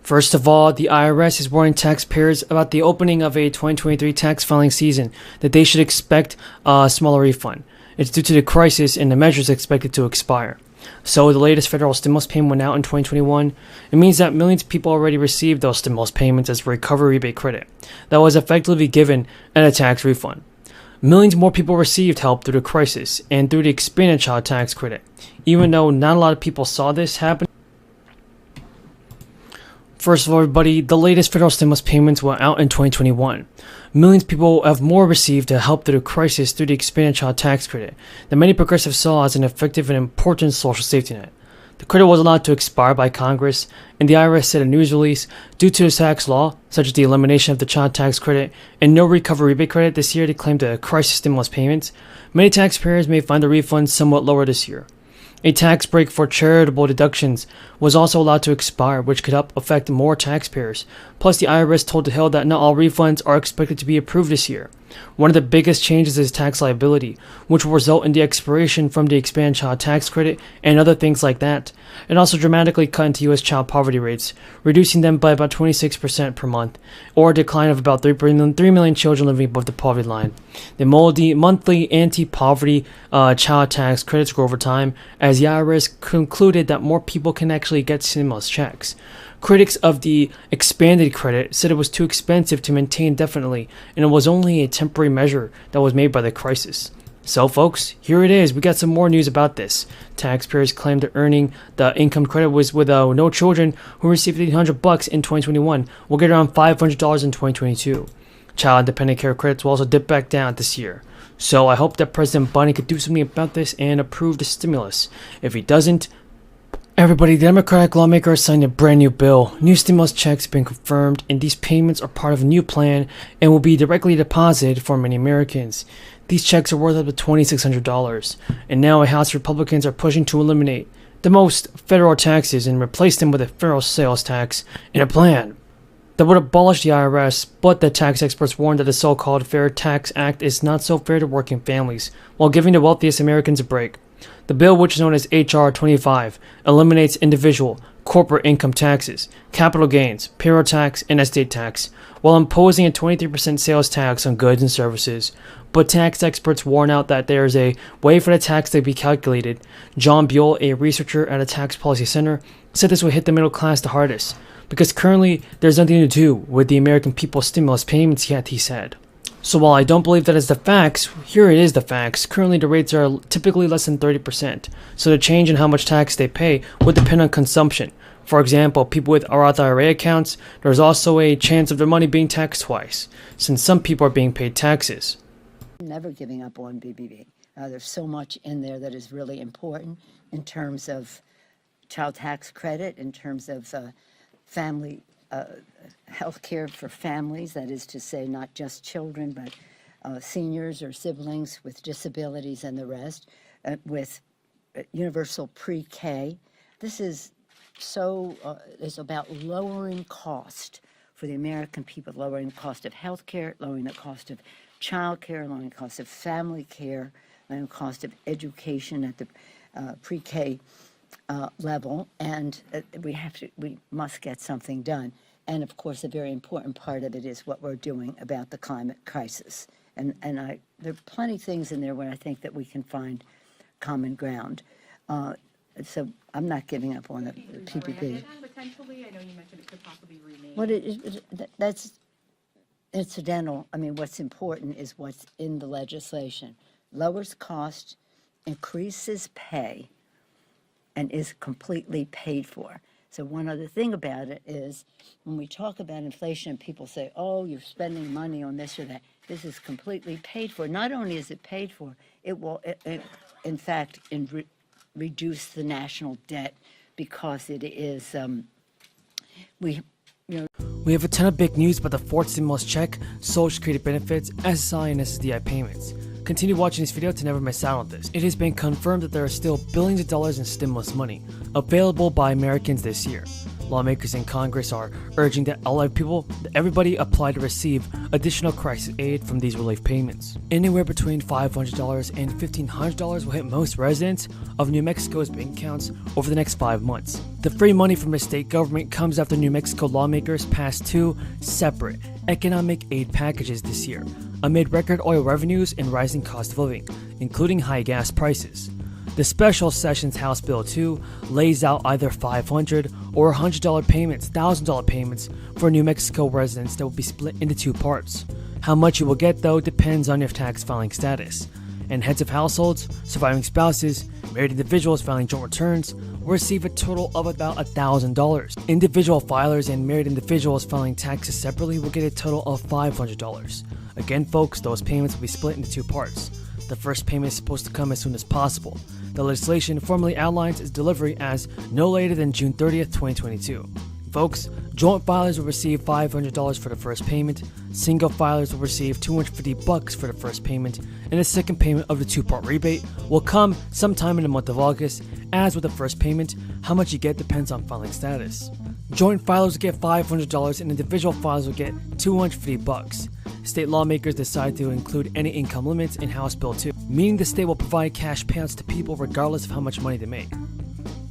First of all, the IRS is warning taxpayers about the opening of a 2023 tax filing season that they should expect a smaller refund. It's due to the crisis and the measures expected to expire. So the latest federal stimulus payment went out in 2021. It means that millions of people already received those stimulus payments as a recovery rebate credit that was effectively given as a tax refund. Millions more people received help through the crisis and through the expanded child tax credit. Even though not a lot of people saw this happen. First of all, everybody, the latest federal stimulus payments went out in 2021. Millions of people have more received to help through the crisis through the expanded child tax credit that many progressives saw as an effective and important social safety net. The credit was allowed to expire by Congress, and the IRS said in a news release, due to the tax law, such as the elimination of the child tax credit and no recovery rebate credit this year to claim the crisis stimulus payments, many taxpayers may find the refunds somewhat lower this year. A tax break for charitable deductions was also allowed to expire, which could help affect more taxpayers. Plus, the IRS told the Hill that not all refunds are expected to be approved this year. One of the biggest changes is tax liability, which will result in the expiration from the expanded child tax credit and other things like that. It also dramatically cut into U.S. child poverty rates, reducing them by about 26% per month, or a decline of about 3 million children living above the poverty line. The monthly anti-poverty child tax credits grow over time, as the IRS concluded that more people can actually get stimulus checks. Critics of the expanded credit said it was too expensive to maintain indefinitely, and it was only a temporary measure that was made by the crisis. So folks, here it is. We got some more news about this. Taxpayers claimed that earning the income credit was with no children who received $800 in 2021 will get around $500 in 2022. Child dependent care credits will also dip back down this year. So I hope that President Biden could do something about this and approve the stimulus. If he doesn't, everybody, the Democratic lawmakers signed a brand new bill. New stimulus checks have been confirmed, and these payments are part of a new plan and will be directly deposited for many Americans. These checks are worth up to $2,600, and now House Republicans are pushing to eliminate the most federal taxes and replace them with a federal sales tax in a plan that would abolish the IRS, but the tax experts warned that the so-called Fair Tax Act is not so fair to working families, while giving the wealthiest Americans a break. The bill, which is known as H.R. 25, eliminates individual, corporate income taxes, capital gains, payroll tax, and estate tax, while imposing a 23% sales tax on goods and services. But tax experts warn out that there is a way for the tax to be calculated. John Buell, a researcher at a tax policy center, said this would hit the middle class the hardest, because currently there's nothing to do with the American people's stimulus payments yet, he said. So while I don't believe that is the facts, here it is the facts. Currently the rates are typically less than 30%, so the change in how much tax they pay would depend on consumption. For example, people with Roth IRA accounts, there's also a chance of their money being taxed twice, since some people are being paid taxes. Never giving up on BBB. There's so much in there that is really important in terms of child tax credit, in terms of family health care for families, that is to say not just children, but seniors or siblings with disabilities and the rest, with universal pre-K. This is is about lowering cost for the American people, lowering the cost of health care, lowering the cost of child care, lowering the cost of family care, lowering the cost of education at the pre-K level, and we must get something done. And of course, a very important part of it is what we're doing about the climate crisis. And there are plenty of things in there where I think that we can find common ground. So I'm not giving up on the PPP. Potentially, I know you mentioned it could possibly remain. What that's incidental. I mean, what's important is what's in the legislation. Lowers cost, increases pay, and is completely paid for. So one other thing about it is when we talk about inflation, people say, oh, you're spending money on this or that. This is completely paid for. Not only is it paid for, it will, in fact, reduce the national debt because it is, We have a ton of big news about the fourth stimulus check, Social Security benefits, SSI, and SSDI payments. Continue watching this video to never miss out on this. It has been confirmed that there are still billions of dollars in stimulus money available by Americans this year. Lawmakers in Congress are urging that everybody apply to receive additional crisis aid from these relief payments. Anywhere between $500 and $1,500 will hit most residents of New Mexico's bank accounts over the next 5 months. The free money from the state government comes after New Mexico lawmakers passed 2 separate economic aid packages this year, amid record oil revenues and rising cost of living, including high gas prices. The Special Sessions House Bill 2 lays out either $500 or $100 payments, $1,000 payments for New Mexico residents that will be split into 2 parts. How much you will get, though, depends on your tax filing status. And heads of households, surviving spouses, married individuals filing joint returns will receive a total of about $1,000. Individual filers and married individuals filing taxes separately will get a total of $500. Again, folks, those payments will be split into 2 parts. The first payment is supposed to come as soon as possible. The legislation formally outlines its delivery as no later than June 30th, 2022. Folks, joint filers will receive $500 for the first payment, single filers will receive $250 for the first payment, and the second payment of the 2-part rebate will come sometime in the month of August. As with the first payment, how much you get depends on filing status. Joint filers will get $500 and individual filers will get $250. State lawmakers decide to include any income limits in House Bill 2, meaning the state will provide cash payouts to people regardless of how much money they make.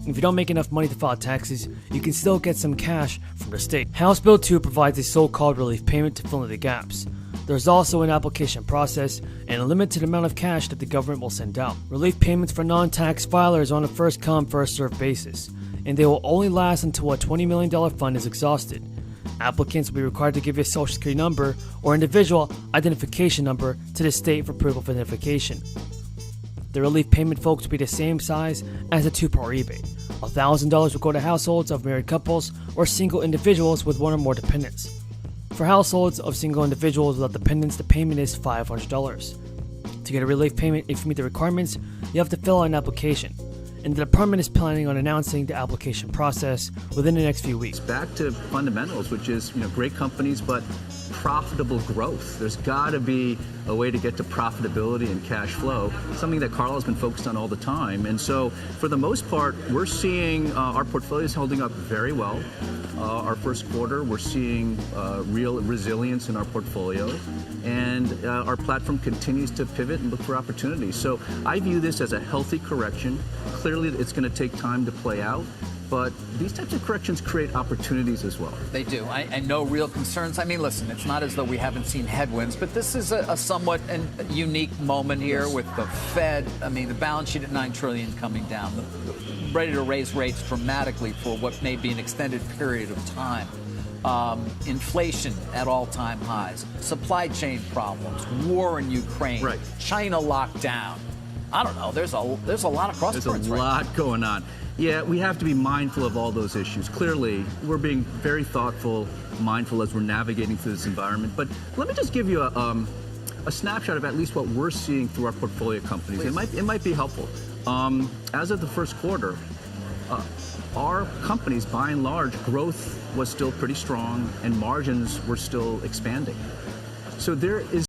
If you don't make enough money to file taxes, you can still get some cash from the state. House Bill 2 provides a so-called relief payment to fill in the gaps. There's also an application process and a limited amount of cash that the government will send out. Relief payments for non-tax filers are on a first-come, first-served basis, and they will only last until a $20 million fund is exhausted. Applicants will be required to give a social security number or individual identification number to the state for proof of identification. The relief payment, folks, will be the same size as a 2-part rebate. $1,000 will go to households of married couples or single individuals with 1 or more dependents. For households of single individuals without dependents, the payment is $500. To get a relief payment, if you meet the requirements, you have to fill out an application. And the department is planning on announcing the application process within the next few weeks. Back to fundamentals, which is great companies, but profitable growth. There's got to be a way to get to profitability and cash flow, something that Carl has been focused on all the time. And so, for the most part, we're seeing our portfolio is holding up very well. Our first quarter, we're seeing real resilience in our portfolio, and our platform continues to pivot and look for opportunities. So I view this as a healthy correction. Clearly, it's going to take time to play out, but these types of corrections create opportunities as well. They do. And no real concerns. I mean, listen, it's not as though we haven't seen headwinds, but this is a somewhat unique moment here with the Fed. I mean, the balance sheet at $9 trillion coming down, ready to raise rates dramatically for what may be an extended period of time. Inflation at all-time highs, supply chain problems, war in Ukraine, right. China locked down. I don't know. There's a lot of crosscurrents. There's a lot going on. Yeah, we have to be mindful of all those issues. Clearly, we're being very thoughtful, mindful as we're navigating through this environment. But let me just give you a snapshot of at least what we're seeing through our portfolio companies. It might be helpful. As of the first quarter, our companies, by and large, growth was still pretty strong and margins were still expanding. So there is